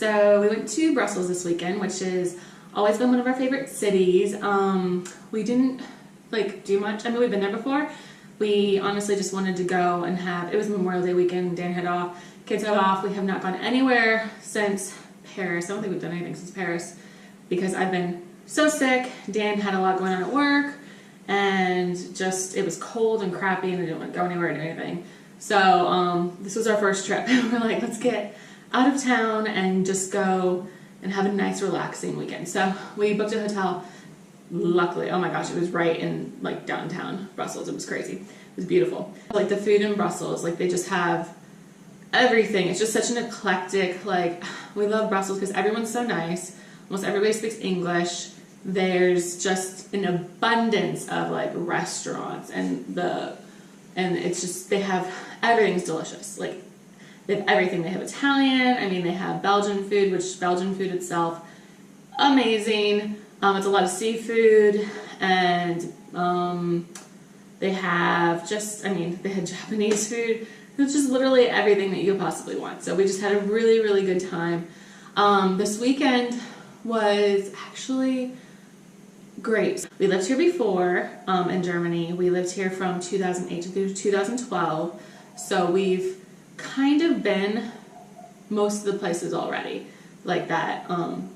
So we went to Brussels this weekend, which has always been one of our favorite cities. We didn't do much. I mean, we've been there before. We honestly just wanted to go and it was Memorial Day weekend. Dan had off, kids had off. We have not gone anywhere since Paris. I don't think we've done anything since Paris because I've been so sick. Dan had a lot going on at work, and just it was cold and crappy, and I didn't want to go anywhere or do anything. So this was our first trip. We're like, let's get out of town and just go and have a nice relaxing weekend. So we booked a hotel. Luckily, oh my gosh, it was right in downtown Brussels. It was crazy. It was beautiful. Like the food in Brussels, they just have everything. It's just such an eclectic, we love Brussels because everyone's so nice. Almost everybody speaks English. There's just an abundance of restaurants and it's just, they have, everything's delicious. They have everything. They have Italian. I mean, they have Belgian food, which Belgian food itself, amazing. It's a lot of seafood, and they have they had Japanese food. It's just literally everything that you could possibly want. So we just had a really, really good time. This weekend was actually great. We lived here before in Germany. We lived here from 2008 to 2012. So we've kind of been most of the places already that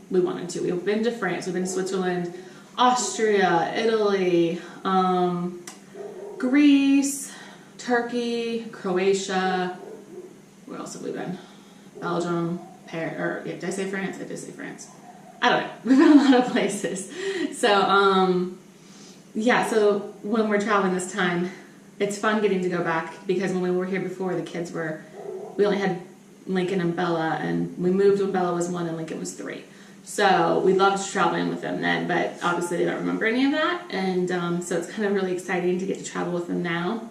we wanted to. We've been to France, we've been to Switzerland, Austria, Italy, Greece, Turkey, Croatia. Where else have we been? Belgium, did I say France? I did say France. I don't know. We've been a lot of places. So, so when we're traveling this time, it's fun getting to go back because when we were here before, we only had Lincoln and Bella, and we moved when Bella was 1 and Lincoln was 3. So we loved traveling with them then, but obviously they don't remember any of that, and so it's kind of really exciting to get to travel with them now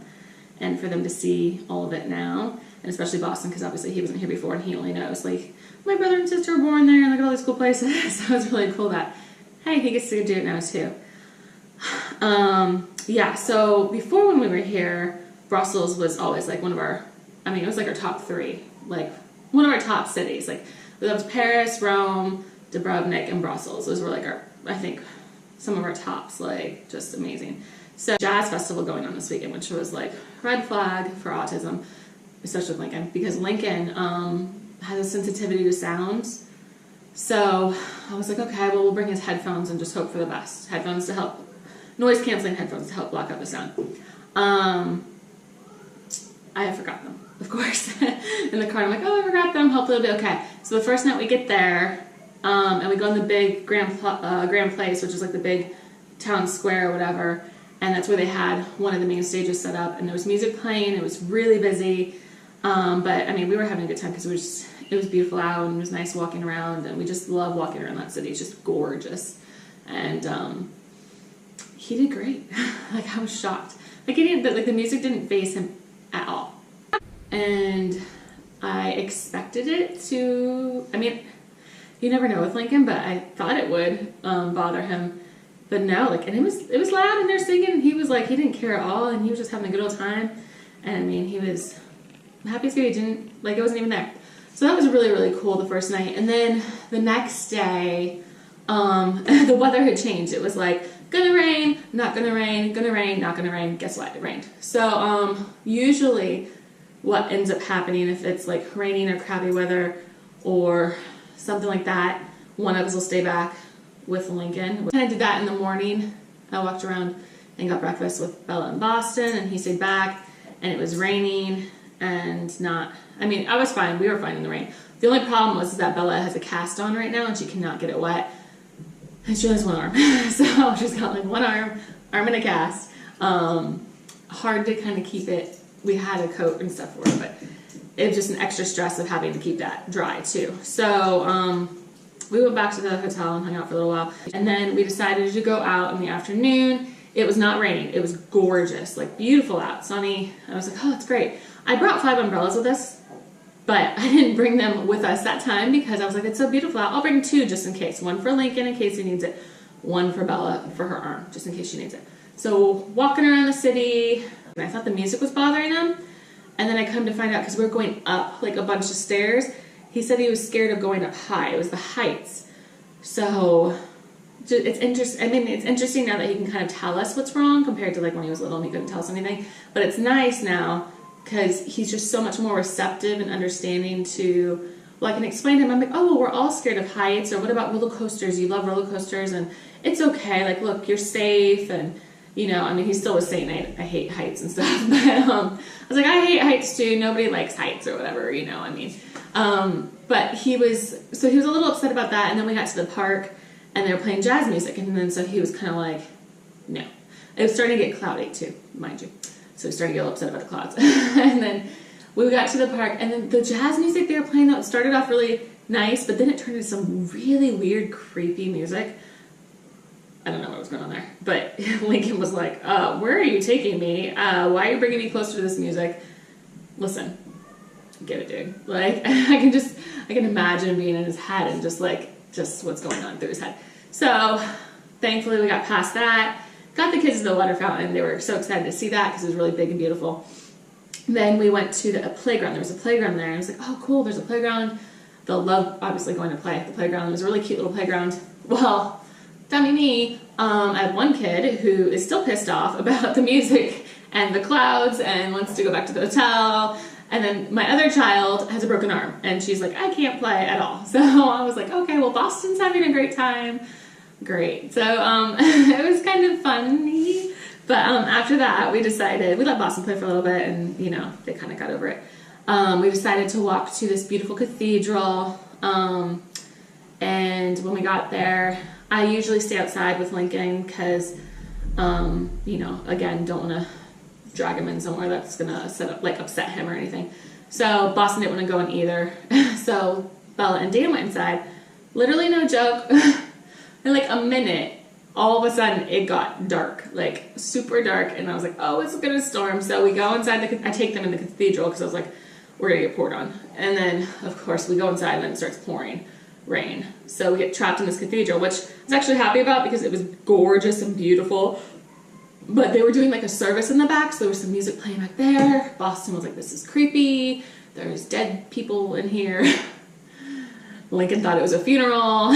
and for them to see all of it now, and especially Boston because obviously he wasn't here before and he only knows my brother and sister were born there and look at all these cool places. So it's really cool that, hey, he gets to do it now too. So before when we were here, Brussels was always one of our, it was our top 3, one of our top cities. We loved Paris, Rome, Dubrovnik, and Brussels. Those were I think some of our tops, just amazing. So jazz festival going on this weekend, which was red flag for autism, especially with Lincoln, because Lincoln has a sensitivity to sounds. So I was okay, well, we'll bring his headphones and just hope for the best. Headphones to help, noise canceling headphones to help block out the sound. I have forgotten them, of course, in the car. I'm I forgot them. Hopefully it'll be okay. So the first night we get there, and we go in the big Grand Place, which is the big town square or whatever, and that's where they had one of the main stages set up, and there was music playing. It was really busy, but we were having a good time because it was beautiful out and it was nice walking around, and we just love walking around that city. It's just gorgeous, and he did great. I was shocked. He didn't. The music didn't faze him at all. And I expected it to, you never know with Lincoln, but I thought it would bother him. But no, and it was loud and they're singing, and he was he didn't care at all, and he was just having a good old time. And he was happy as baby. Didn't, it wasn't even there. So that was really, really cool the first night. And then the next day, the weather had changed. It was gonna rain, not gonna rain, gonna rain, not gonna rain. Guess what? It rained. So usually what ends up happening if it's raining or crappy weather or something like that, one of us will stay back with Lincoln. I did that in the morning. I walked around and got breakfast with Bella in Boston, and he stayed back, and it was raining and not, I was fine. We were fine in the rain. The only problem was that Bella has a cast on right now and she cannot get it wet. And she only has one arm. So she's got one arm in a cast. Hard to kind of keep it. We had a coat and stuff for it, but it was just an extra stress of having to keep that dry too. So we went back to the hotel and hung out for a little while. And then we decided to go out in the afternoon. It was not raining. It was gorgeous, beautiful out, sunny. I was oh, that's great. I brought 5 umbrellas with us, but I didn't bring them with us that time because I was it's so beautiful out. I'll bring 2 just in case. One for Lincoln in case he needs it. One for Bella for her arm, just in case she needs it. So walking around the city, and I thought the music was bothering him. And then I come to find out, because we were going up a bunch of stairs, he said he was scared of going up high. It was the heights. So it's interesting. I mean, it's interesting now that he can kind of tell us what's wrong compared to like when he was little and he couldn't tell us anything. But it's nice now because he's just so much more receptive and understanding to, well, I can explain to him, I'm like, oh, well, we're all scared of heights, or what about roller coasters? You love roller coasters, and it's okay. Like, look, you're safe, and, you know, I mean, he still was saying I hate heights and stuff, but I was like, I hate heights too. Nobody likes heights or whatever, you know, I mean. But he was a little upset about that, and then we got to the park, and they were playing jazz music, and then so he was kind of like, no. It was starting to get cloudy too, mind you. So he started to get a little upset about the clouds. And then we got to the park, and then the jazz music they were playing, that started off really nice, but then it turned into some really weird, creepy music. I don't know what was going on there. But Lincoln was like, where are you taking me? Why are you bringing me closer to this music? Listen, get it, dude. Like, I can imagine being in his head and just what's going on through his head. So, thankfully we got past that. Got the kids to the water fountain. They were so excited to see that because it was really big and beautiful. Then we went to a playground. There was a playground there. And I was like, oh, cool, there's a playground. They'll love, obviously, going to play at the playground. It was a really cute little playground. Well, dummy me, I have one kid who is still pissed off about the music and the clouds and wants to go back to the hotel. And then my other child has a broken arm. And she's like, I can't play at all. So I was like, okay, well, Boston's having a great time. Great. So it was kind of funny. But after that, we let Boston play for a little bit, and, you know, they kind of got over it. We decided to walk to this beautiful cathedral. And when we got there, I usually stay outside with Lincoln because, you know, again, don't want to drag him in somewhere that's going to upset him or anything. So Boston didn't want to go in either. So Bella and Dan went inside. Literally no joke. In like a minute, all of a sudden it got dark, like super dark, and I was like, oh, it's gonna storm. So we go inside I take them in the cathedral because I was like, we're gonna get poured on. And then of course we go inside and then it starts pouring rain. So we get trapped in this cathedral, which I was actually happy about because it was gorgeous and beautiful. But they were doing like a service in the back, so there was some music playing back there. Boston was like, this is creepy. There's dead people in here. Lincoln thought it was a funeral.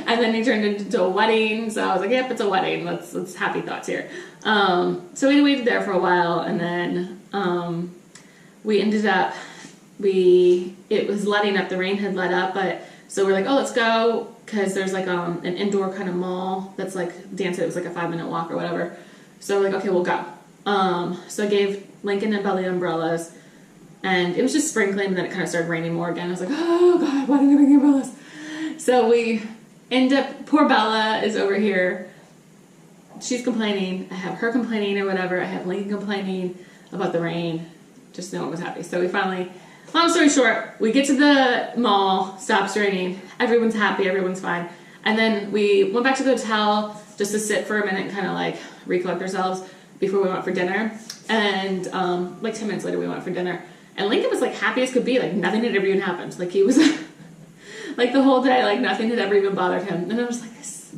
And then he turned it into a wedding, so I was like, yep, it's a wedding. Let's happy thoughts here. So we waited there for a while, and then we ended up, it was letting up, the rain had let up, but so we're like, oh, let's go, because there's like an indoor kind of mall that's like, Dan said it was like a 5-minute walk or whatever. So we're like, okay, we'll go. So I gave Lincoln and Belly umbrellas, and it was just sprinkling, and then it kind of started raining more again. I was like, oh God, why didn't I bring the umbrellas? So we end up, poor Bella is over here. She's complaining. I have her complaining or whatever. I have Lincoln complaining about the rain. Just no one was happy. So we finally, long story short, we get to the mall, stops raining. Everyone's happy. Everyone's fine. And then we went back to the hotel just to sit for a minute and kind of like recollect ourselves before we went for dinner. And like 10 minutes later, we went for dinner. And Lincoln was like happy as could be. Like nothing had ever even happened. Like he was like the whole day, like nothing had ever even bothered him. And I was like, this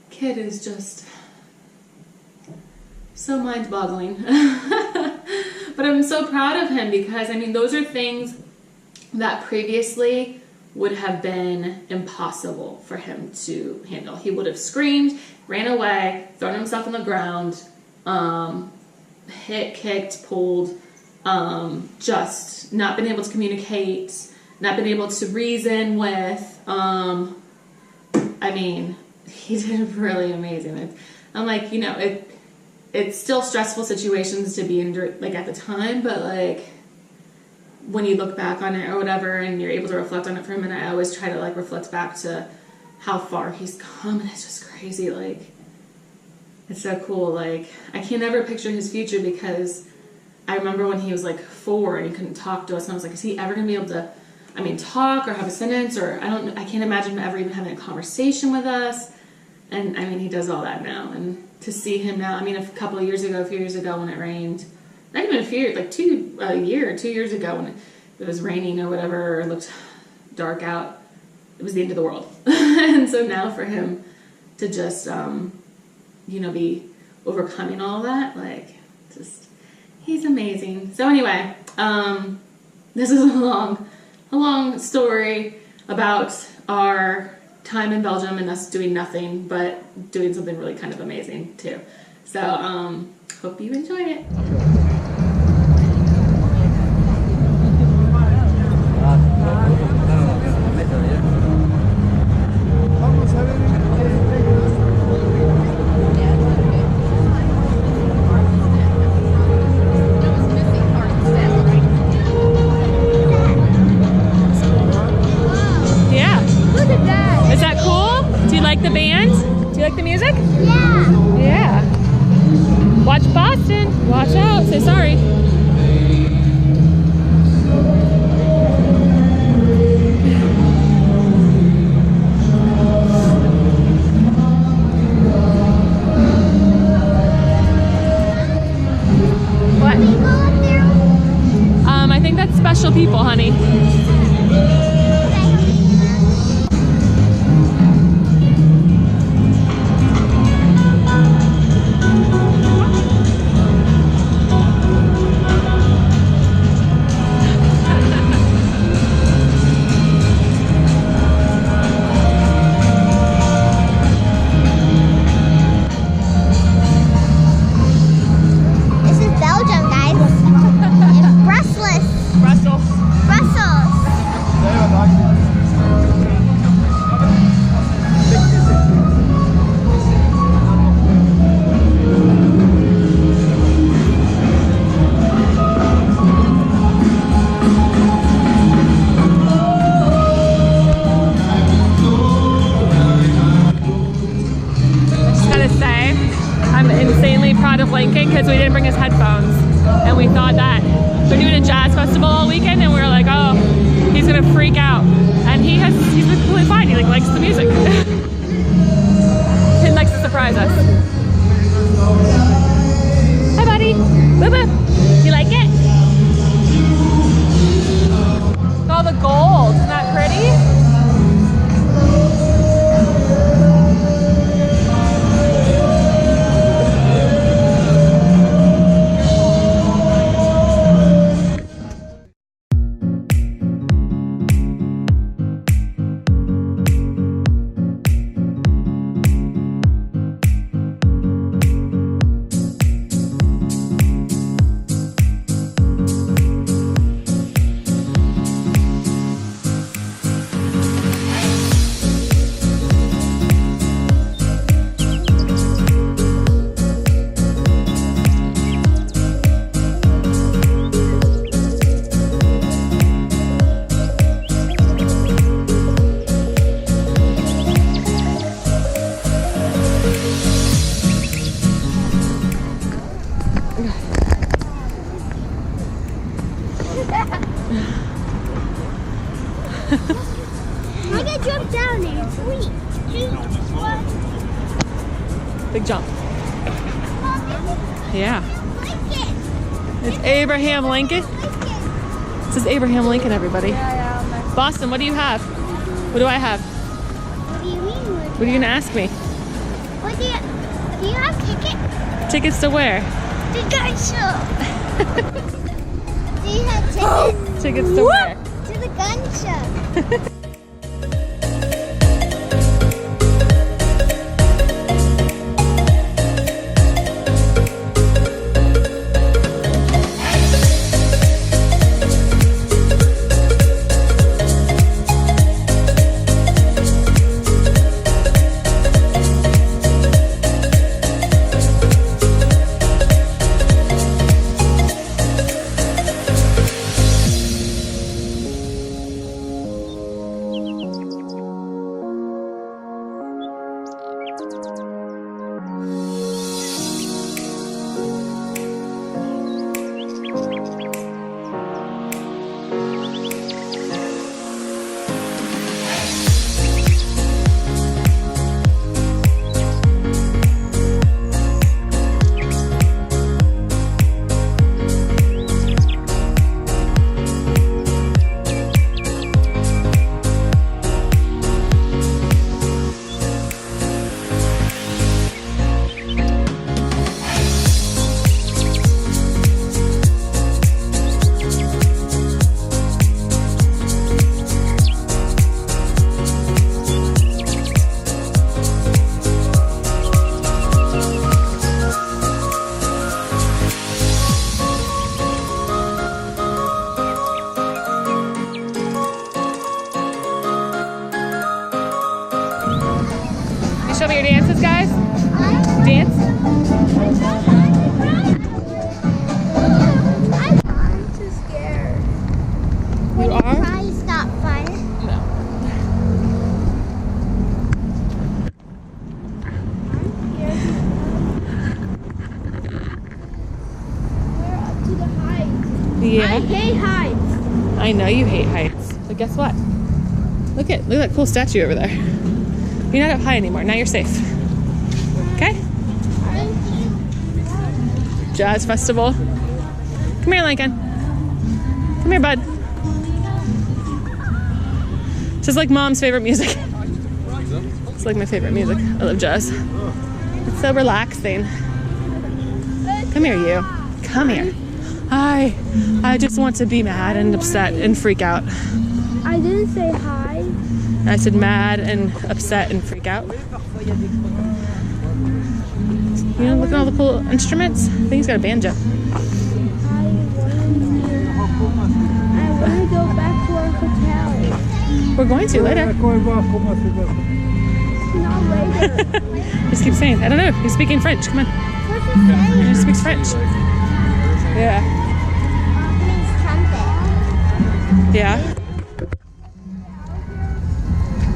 kid is just so mind-boggling. But I'm so proud of him because, I mean, those are things that previously would have been impossible for him to handle. He would have screamed, ran away, thrown himself on the ground, hit, kicked, pulled, just not been able to communicate, not been able to reason with. I mean, he did really amazing. I'm like, you know, it's still stressful situations to be in, like, at the time, but, like, when you look back on it or whatever and you're able to reflect on it for a minute, I always try to, like, reflect back to how far he's come, and it's just crazy. Like, it's so cool. Like, I can't ever picture his future because I remember when he was, like, 4 and he couldn't talk to us, and I was like, is he ever going to be able to, I mean, talk or have a sentence, or I can't imagine him ever even having a conversation with us. And, I mean, he does all that now, and to see him now, I mean, a few years ago when it rained, not even a few years, like 2 years ago when it was raining or whatever, or it looked dark out, it was the end of the world. And so now for him to just, you know, be overcoming all that, like, just, he's amazing. So anyway, this is a long a long story about our time in Belgium and us doing nothing, but doing something really kind of amazing too. So, hope you enjoyed it. The band? Do you like the music? Yeah. Yeah. Watch Boston. Watch out. Say sorry. What? I think that's special people, honey. Because we didn't bring his headphones, and we thought that we're doing a jazz festival all weekend, and we were like, oh, he's gonna freak out, and he's been completely fine. He likes the music. He likes to surprise us. Hi, buddy. Boo boo. Do you like it? Oh, the gold. Isn't that pretty? I can jump down there. 3, 2, 1. Big jump. Yeah. Lincoln. It's Abraham Lincoln. This is Abraham Lincoln, everybody. Boston, what do you have? What do I have? What do you mean? What are you going to ask me? What do you have tickets? Tickets to where? The gun show. Do you have tickets? Tickets to where? To the gun show. I'm too scared. You are? Try is not fun. No. We're up to the heights. I Yeah. hate heights. I know you hate heights, but guess what? Look at that cool statue over there. You're not up high anymore. Now you're safe. Okay? Thank you. Jazz festival. Come here, Lincoln. Come here, bud. This is like Mom's favorite music. It's like my favorite music. I love jazz. It's so relaxing. Come here, you. Come here. I just want to be mad and upset and freak out. I didn't say hi. I said mad and upset and freak out. You know, look at all the cool instruments. I think he's got a banjo. I want to go back to our hotel. We're going to later. Not later. Just keep saying. I don't know. He's speaking French. Come on. What's he saying? He speaks French. Yeah. Means trumpet. Yeah.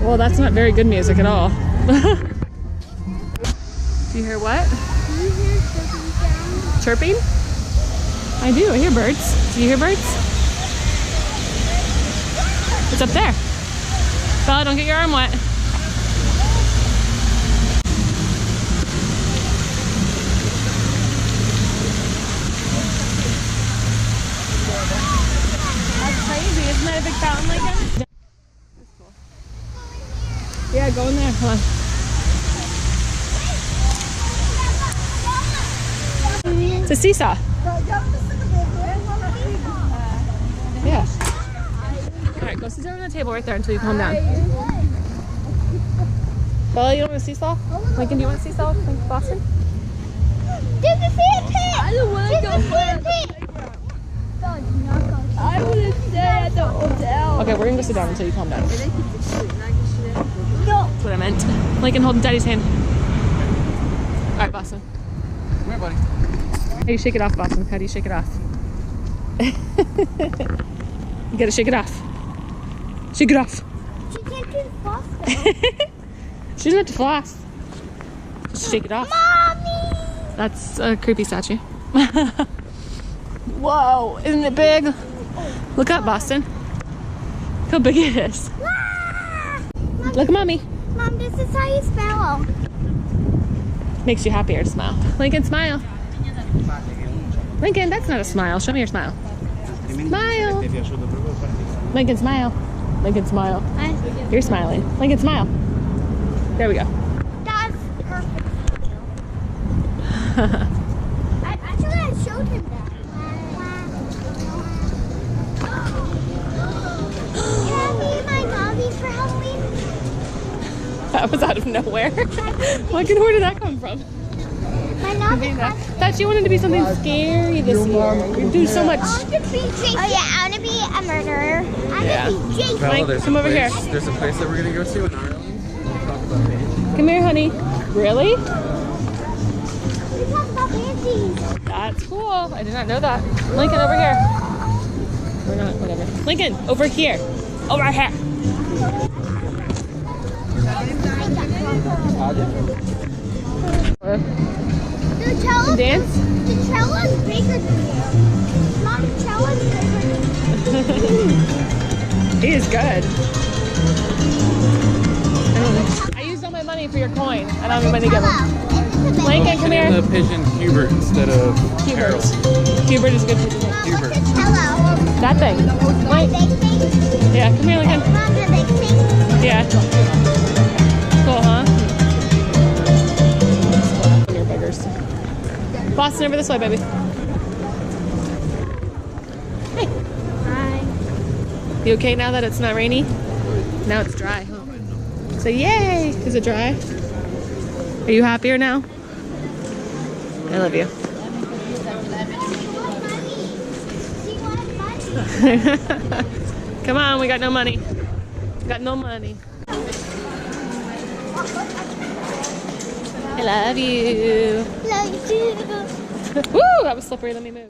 Well, that's not very good music at all. Do you hear what? Do you hear chirping sound? Chirping? I do. I hear birds. Do you hear birds? It's up there. Bella, don't get your arm wet. That's crazy. Isn't that a big fountain, Lincoln? That's cool. Yeah, go in there. Come on. It's a seesaw. Yeah. All right, go sit down on the table right there until you calm down. Bella, you don't want a seesaw? Lincoln, do you want a seesaw with Boston? There's a sand pit! I don't want to go sand pit! I want to stay at the hotel. Okay, we're gonna go sit down until you calm down. No. That's what I meant. Lincoln, hold Daddy's hand. All right, Boston. Come here, buddy. How do you shake it off, Boston? How do you shake it off? You gotta shake it off. Shake it off. She can't do floss. She doesn't have to floss. Just shake it off. Mommy! That's a creepy statue. Whoa, isn't it big? Look up, Boston. Look how big it is. Look at Mommy. Mom, this is how you spell. Makes you happier to smile. Lincoln, smile. Lincoln, that's not a smile. Show me your smile. Smile. Lincoln, smile. Lincoln, smile. You're smiling. Lincoln, smile. There we go. That's perfect. Actually, I showed him that. Can I be my mommy for Halloween? That was out of nowhere. Lincoln, where did that come from? My mommy. Thought you wanted to be something scary this year. You do so much. I want to be Jason. Oh yeah, I want to be a murderer. I Yeah. want to be Jason. Mike, come over here. There's a place that we're gonna go to in Ireland. We'll talk about it. Come here, honey. Really? We talk about panties. That's cool. I did not know that. Lincoln, over here. Or not, whatever. Lincoln, over here. Over here. The cello. Dance? The cello is bigger than you. Mom, the cello is bigger than you. He is good. I used all my money for your coin. I don't have any money to give him. Lincoln, come here. The pigeon Hubert instead of Hubert. Harold. Hubert is a good pigeon. Mom, what's the cello? That thing. The Mike. big thing? Yeah, come here, Lincoln. Mom, the big thing? Yeah. Cool, huh? Your beggars. Boston, over this way, baby. Hey. Hi. You okay now that it's not rainy? Now it's dry, huh? So yay! Is it dry? Are you happier now? I love you. Come on, we got no money. Got no money. I love you. Love Woo, that was slippery. Let me move.